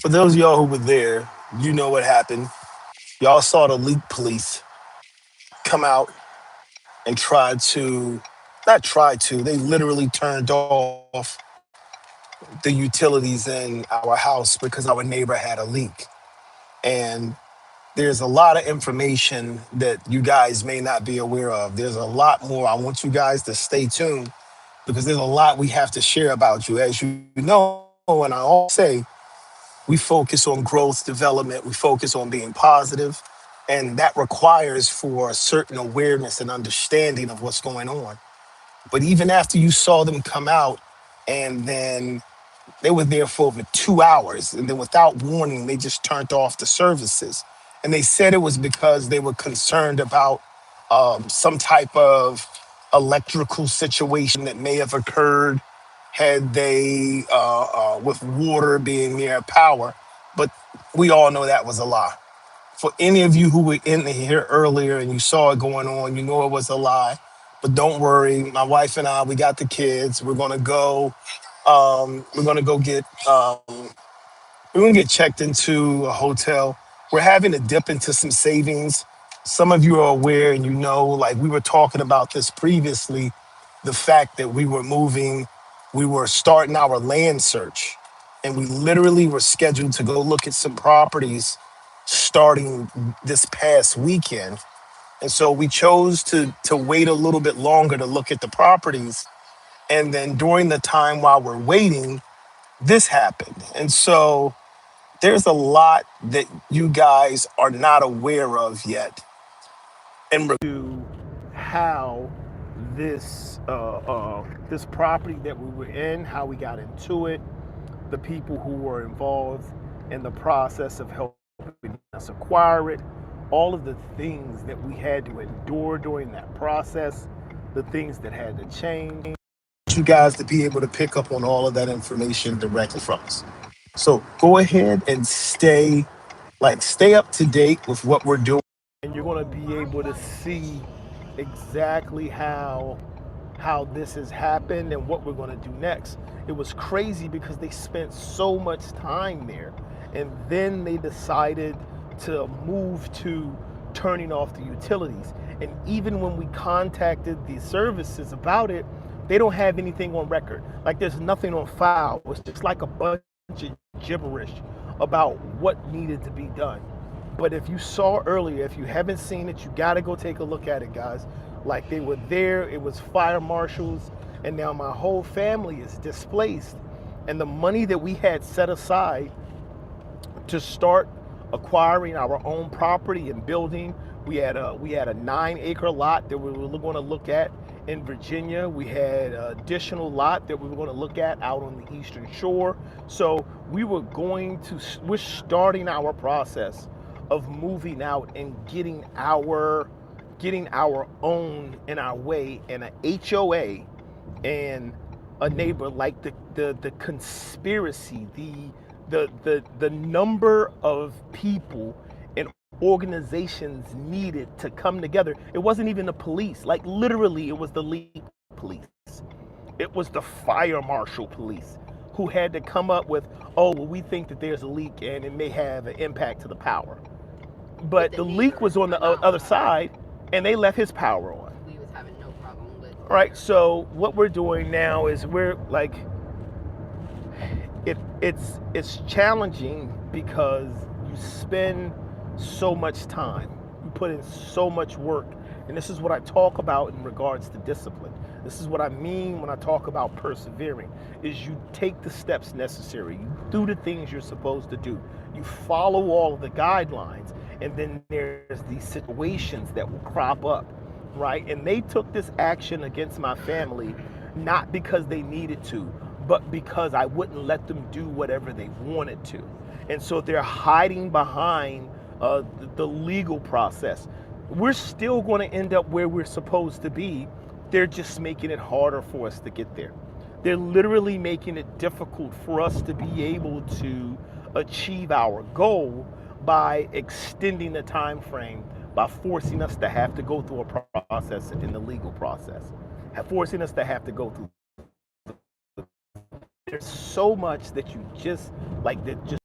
For those of y'all who were there, you know what happened. Y'all saw the leak police come out and not try to, they literally turned off the utilities in our house because our neighbor had a leak. And there's a lot of information that you guys may not be aware of. There's a lot more. I want you guys to stay tuned because there's a lot we have to share about you. As you know, and I always say, we focus on growth, development, we focus on being positive, and that requires for a certain awareness and understanding of what's going on. But even after you saw them come out, and then they were there for over 2 hours, and then without warning, they just turned off the services. And they said it was because they were concerned about some type of electrical situation that may have occurred had they, with water being near power. But we all know that was a lie. For any of you who were in here earlier and you saw it going on, you know it was a lie. But don't worry, my wife and I, we got the kids. We're gonna go. We're gonna go get. We're gonna get checked into a hotel. We're having to dip into some savings. Some of you are aware, and you know, like we were talking about this previously, the fact that we were moving, we were starting our land search, and we literally were scheduled to go look at some properties starting this past weekend. And so we chose to wait a little bit longer to look at the properties. And then during the time while we're waiting, this happened. And so there's a lot that you guys are not aware of yet in to how this property that we were in, how we got into it, the people who were involved in the process of helping us acquire it, all of the things that we had to endure during that process, the things that had to change. You guys to be able to pick up on all of that information directly from us. So go ahead and stay up to date with what we're doing. And you're going to be able to see exactly how this has happened and what we're going to do next. It was crazy because they spent so much time there, and then they decided to move to turning off the utilities. And even when we contacted the services about it, they don't have anything on record. Like there's nothing on file. It's just like a bunch of gibberish about what needed to be done. But if you saw earlier, if you haven't seen it, you got to go take a look at it, guys. Like they were there, it was fire marshals, and now my whole family is displaced. And the money that we had set aside to start acquiring our own property and building, we had a 9-acre lot that we were going to look at in Virginia. We had an additional lot that we were going to look at out on the Eastern Shore. So we're starting our process of moving out and getting our own in our way, and an HOA and a neighbor. Like the conspiracy, the number of people and organizations needed to come together. It wasn't even the police. Like literally, it was the league police. It was the fire marshal police who had to come up with, oh, well, we think that there's a leak and it may have an impact to the power. But the leak was on the other side, and they left his power on. We was having no problem with. All right, so what we're doing now is we're like, it's challenging because you spend so much time, you put in so much work, and this is what I talk about in regards to discipline. This is what I mean when I talk about persevering, is you take the steps necessary, you do the things you're supposed to do, you follow all of the guidelines, and then there's these situations that will crop up, right? And they took this action against my family not because they needed to, but because I wouldn't let them do whatever they wanted to. And so they're hiding behind the legal process. We're still going to end up where we're supposed to be. They're just making it harder for us to get there. They're literally making it difficult for us to be able to achieve our goal by extending the time frame, by forcing us to have to go through a process in the legal process, forcing us to have to go through. There's so much that you just like that just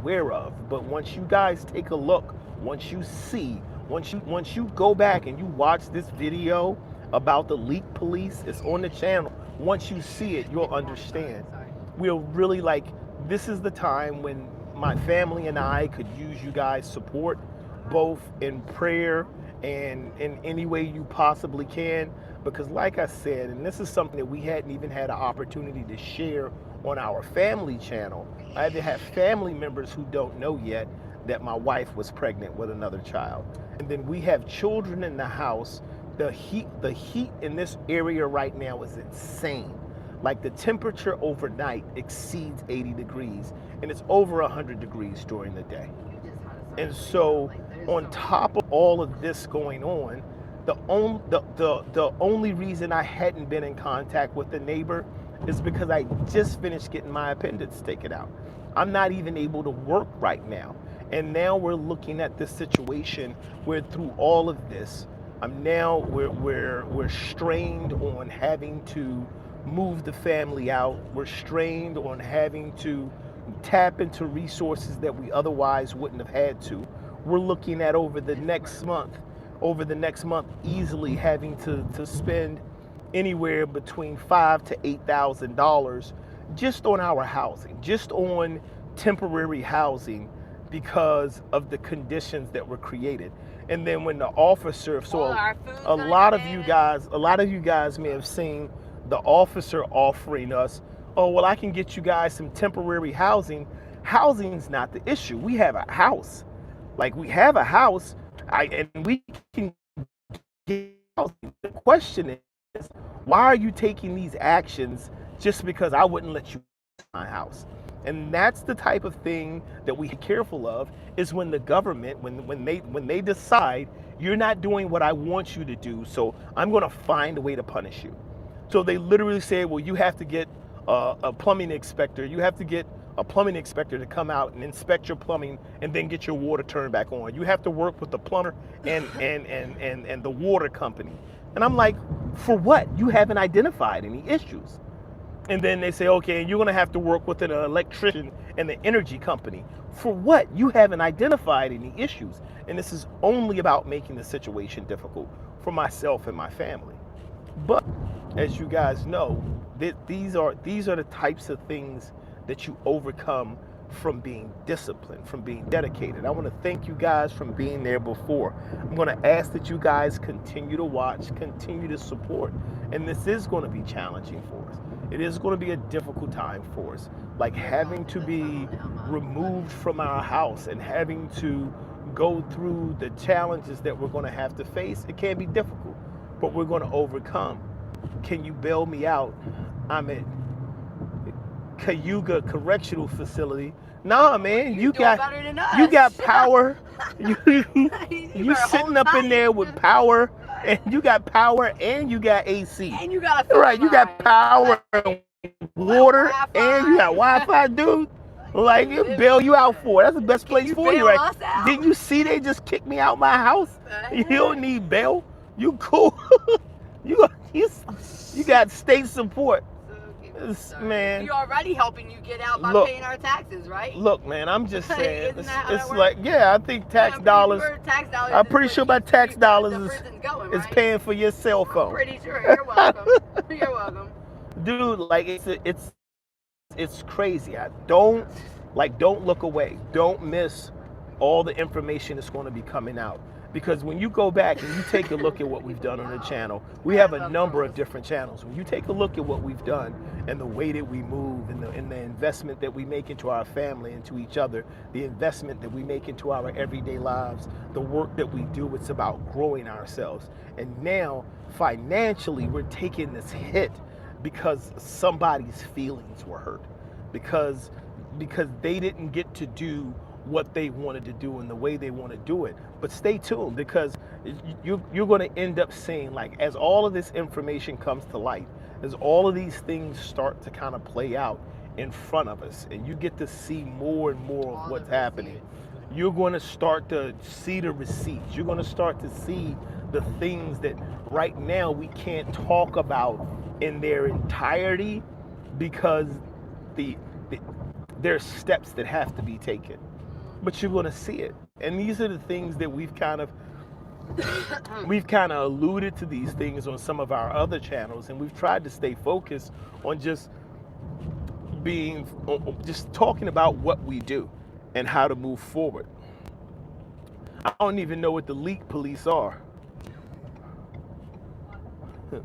aware of. But once you guys take a look, once you see, once you go back and you watch this video about the leak police, it's on the channel. Once you see it, you'll understand. We'll really like, this is the time when my family and I could use you guys' support, both in prayer and in any way you possibly can. Because like I said, and this is something that we hadn't even had an opportunity to share on our family channel. I even have family members who don't know yet that my wife was pregnant with another child. And then we have children in the house. The heat in this area right now is insane. Like the temperature overnight exceeds 80 degrees and it's over 100 degrees during the day. And so on top of all of this going on, the only reason I hadn't been in contact with the neighbor is because I just finished getting my appendix taken out. I'm not even able to work right now. And now we're looking at this situation where through all of this, we're strained on having to move the family out. We're strained on having to tap into resources that we otherwise wouldn't have had to. We're looking at over the next month easily having to spend anywhere between $5,000 to $8,000 just on our housing, just on temporary housing, because of the conditions that were created. And then when the officer, a lot of you guys may have seen the officer offering us, oh, well, I can get you guys some temporary housing. Housing's not the issue. We have a house. Like, we have a house, and we can get housing. The question is, why are you taking these actions just because I wouldn't let you in my house? And that's the type of thing that we be careful of, is when the government, when they decide you're not doing what I want you to do, so I'm going to find a way to punish you. So they literally say, well, you have to get a plumbing inspector. You have to get a plumbing inspector to come out and inspect your plumbing and then get your water turned back on. You have to work with the plumber and the water company. And I'm like, for what? You haven't identified any issues. And then they say, okay, you're going to have to work with an electrician and the energy company. For what? You haven't identified any issues. And this is only about making the situation difficult for myself and my family. But as you guys know, these are the types of things that you overcome from being disciplined, from being dedicated. I want to thank you guys for being there before. I'm going to ask that you guys continue to watch, continue to support. And this is going to be challenging for us. It is going to be a difficult time for us. Like having to be removed from our house and having to go through the challenges that we're going to have to face. It can be difficult, but we're going to overcome. Can you bail me out? I'm at Cayuga Correctional Facility. Nah, man, you got power. You sitting up in there with power, and you got power, and you got AC, and you got a right. You got power, and water, and you got Wi-Fi, dude. Like, you bail you out for. That's the best place for you, right? Didn't you see they just kicked me out my house? You don't need bail. You cool. you got state support. Man, you're already helping you get out by paying our taxes, right? Look, man, I'm just saying, it's like, yeah, I think tax dollars, I'm pretty sure my tax dollars is paying for your cell phone. I'm pretty sure. You're welcome. You're welcome. Dude, like, it's crazy. Don't look away. Don't miss all the information that's going to be coming out. Because when you go back and you take a look at what we've done on the channel, we have a number of different channels. When you take a look at what we've done and the way that we move and the investment that we make into our family, into each other, the investment that we make into our everyday lives, the work that we do, it's about growing ourselves. And now, financially, we're taking this hit because somebody's feelings were hurt. Because they didn't get to do what they wanted to do and the way they want to do it. But stay tuned, because you're going to end up seeing, like, as all of this information comes to light, as all of these things start to kind of play out in front of us, and you get to see more and more of what's happening, you're going to start to see the receipts. You're going to start to see the things that right now we can't talk about in their entirety, because there's steps that have to be taken. but you're going to see it. And these are the things that we've kind of alluded to these things on some of our other channels, and we've tried to stay focused on just just talking about what we do and how to move forward. I don't even know what the leak police are. Sit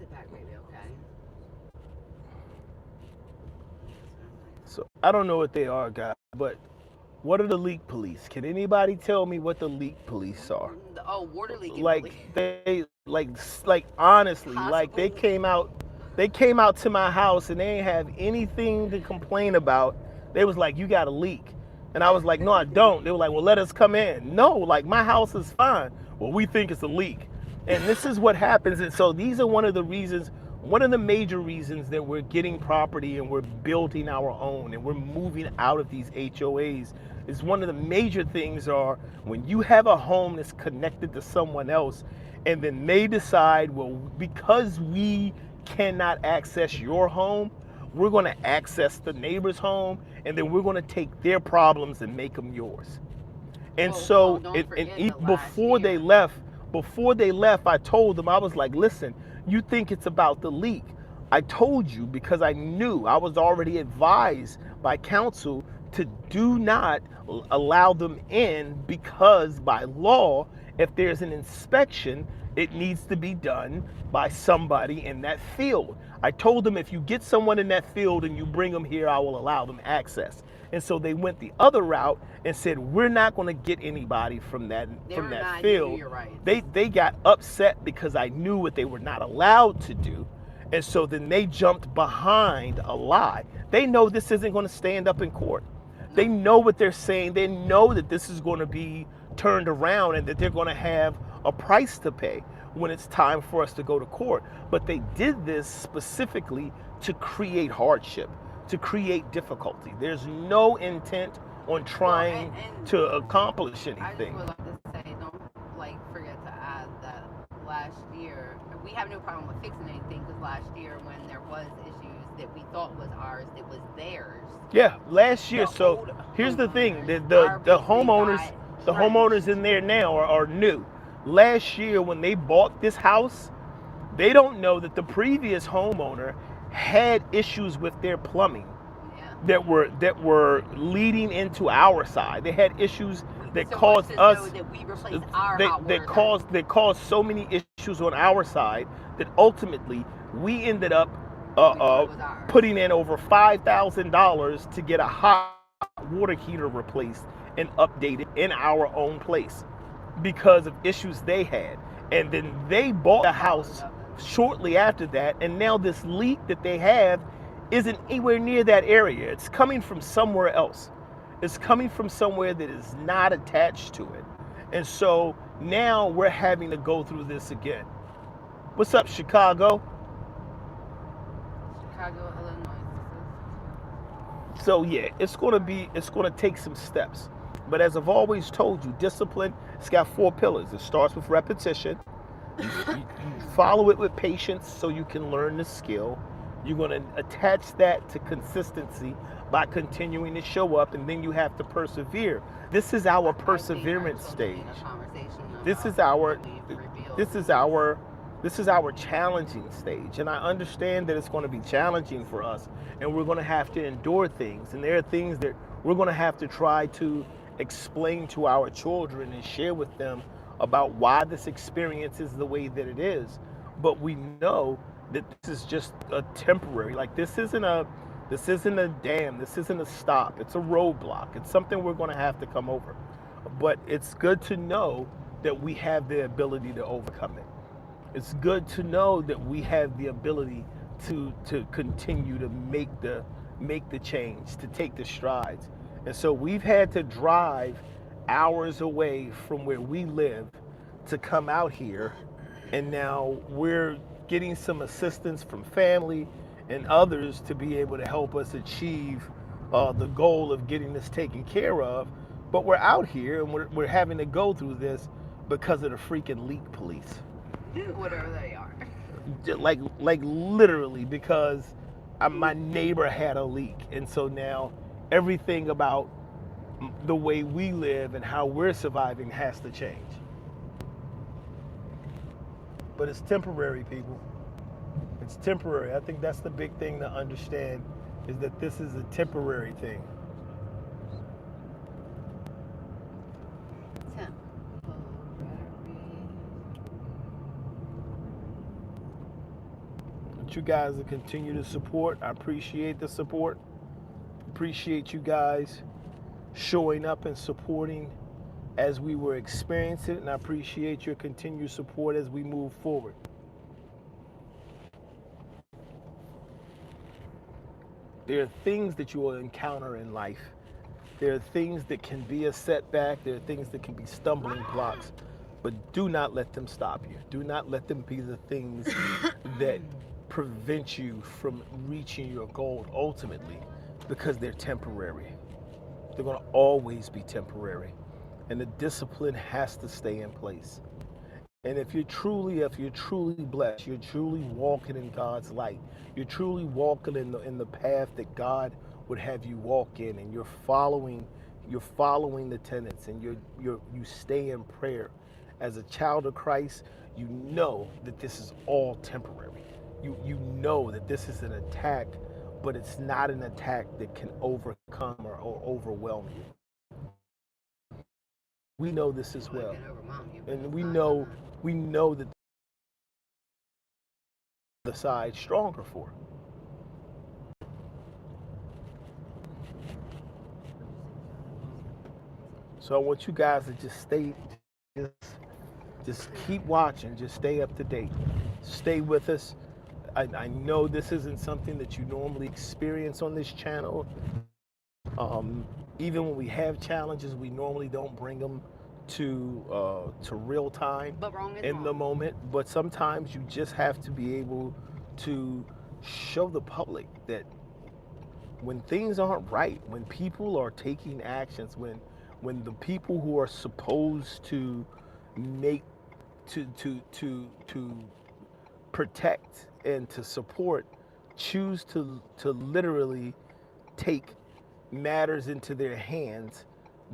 back, baby, okay? So I don't know what they are, guys, but what are the leak police? Can anybody tell me what the leak police are? Oh, water leaking. Like like honestly, like they came out to my house and they ain't have anything to complain about. They was like, you got a leak. And I was like, no, I don't. They were like, well, let us come in. No, like my house is fine. Well, we think it's a leak. And this is what happens. And so these are one of the major reasons that we're getting property and we're building our own and we're moving out of these HOAs. Is one of the major things are when you have a home that's connected to someone else and then they decide, well, because we cannot access your home, we're going to access the neighbor's home and then we're going to take their problems and make them yours. And before they left, I told them, I was like, listen, you think it's about the leak. I told you because I knew I was already advised by counsel to do not allow them in because by law, if there's an inspection, it needs to be done by somebody in that field. I told them if you get someone in that field and you bring them here, I will allow them access. And so they went the other route and said, we're not going to get anybody from that field. They got upset because I knew what they were not allowed to do. And so then they jumped behind a lie. They know this isn't going to stand up in court. They know what they're saying. They know that this is going to be turned around and that they're going to have a price to pay when it's time for us to go to court. But they did this specifically to create hardship, to create difficulty. There's no intent on trying to accomplish anything. I just would like to say, don't forget to add that last year, we have no problem with fixing anything because last year when there was issues that we thought was ours, it was theirs. Yeah, last year. So here's the thing: the homeowners in there now are new. Last year when they bought this house, they don't know that the previous homeowner had issues with their plumbing that were leading into our side. They had issues that caused us that caused so many issues on our side that ultimately we ended up putting in over $5,000 to get a hot water heater replaced and updated in our own place because of issues they had. And then they bought the house shortly after that, and now this leak that they have isn't anywhere near that area. It's coming from somewhere else. It's coming from somewhere that is not attached to it. And so now we're having to go through this again. What's up, Chicago? Chicago, Illinois. So yeah, it's gonna take some steps. But as I've always told you, discipline, it's got 4 pillars. It starts with repetition. You follow it with patience so you can learn the skill. You're going to attach that to consistency by continuing to show up, and then you have to persevere. This is our perseverance stage. This is our challenging stage. And I understand that it's going to be challenging for us, and we're going to have to endure things. And there are things that we're going to have to try to explain to our children and share with them about why this experience is the way that it is. But we know that this is just a temporary, this isn't a dam, this isn't a stop, it's a roadblock. It's something we're going to have to come over. But it's good to know that we have the ability to overcome it. It's good to know that we have the ability to continue to make the change, to take the strides. And so we've had to drive hours away from where we live to come out here, and now we're getting some assistance from family and others to be able to help us achieve the goal of getting this taken care of. But we're out here and we're having to go through this, because of the freaking leak police. Whatever they are. Like literally, because my neighbor had a leak, and so now everything about the way we live and how we're surviving has to change. But it's temporary, people. It's temporary. I think that's the big thing to understand, is that this is a temporary thing. But you guys will continue to support. I appreciate the support. Appreciate you guys showing up and supporting as we were experiencing it, and I appreciate your continued support as we move forward. There are things that you will encounter in life. There are things that can be a setback. There are things that can be stumbling blocks, but do not let them stop you. Do not let them be the things that prevent you from reaching your goal ultimately, because they're temporary. They're going to always be temporary, and the discipline has to stay in place. And if you're truly blessed, you're truly walking in God's light, you're truly walking in the path that God would have you walk in, and you're following the tenets, and you stay in prayer as a child of Christ. You know that this is all temporary. You know that this is an attack, but it's not an attack that can overcome or overwhelm you. We know this as well, and we know that the side stronger for. So I want you guys to just keep watching, just stay up to date, stay with us. I know this isn't something that you normally experience on this channel. Even when we have challenges, we normally don't bring them to real time in the moment. But sometimes you just have to be able to show the public that when things aren't right, when people are taking actions, when the people who are supposed to make to protect and to support choose to literally take matters into their hands,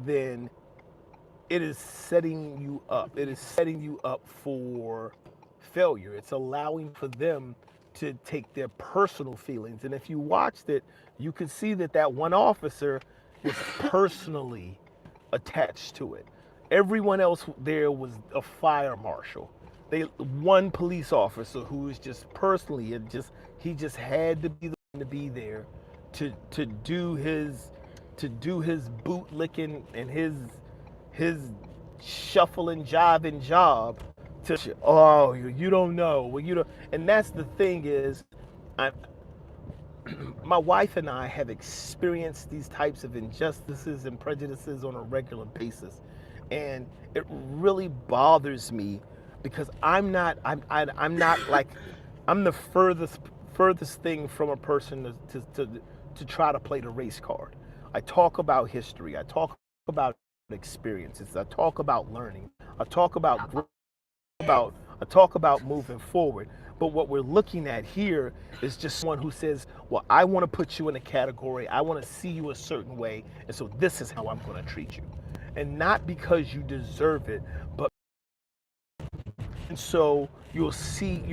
then it is setting you up. It is setting you up for failure. It's allowing for them to take their personal feelings. And if you watched it, you could see that one officer was personally attached to it. Everyone else there was a fire marshal. One police officer who was just personally, he just had to be the one to be there to do his boot licking and his shuffling, jiving job. You don't know. Well, you don't. And that's the thing is, my wife and I have experienced these types of injustices and prejudices on a regular basis, and it really bothers me because I'm not like, I'm the furthest thing from a person to try to play the race card. I talk about history. I talk about experiences. I talk about learning. I talk about moving forward. But what we're looking at here is just someone who says, well, I want to put you in a category. I want to see you a certain way. And so this is how I'm going to treat you. And not because you deserve it, but and so you'll see,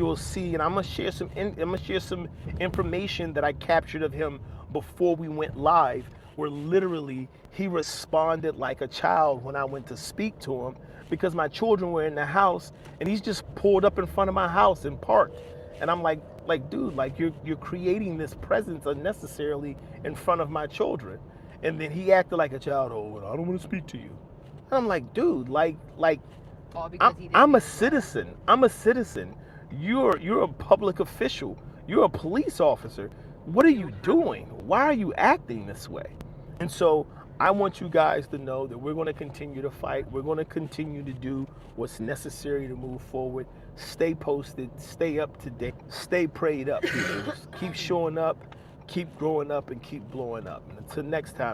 and I'm gonna share some information that I captured of him before we went live, where literally he responded like a child when I went to speak to him, because my children were in the house, and he's just pulled up in front of my house and parked. And I'm like, dude, like you're creating this presence unnecessarily in front of my children. And then he acted like a child. Oh, I don't want to speak to you. And I'm like, dude, I'm a citizen. I'm a citizen. You're a public official. You're a police officer. What are you doing? Why are you acting this way? And so I want you guys to know that we're going to continue to fight. We're going to continue to do what's necessary to move forward. Stay posted. Stay up to date. Stay prayed up, people. Keep showing up. Keep growing up and keep blowing up. And until next time.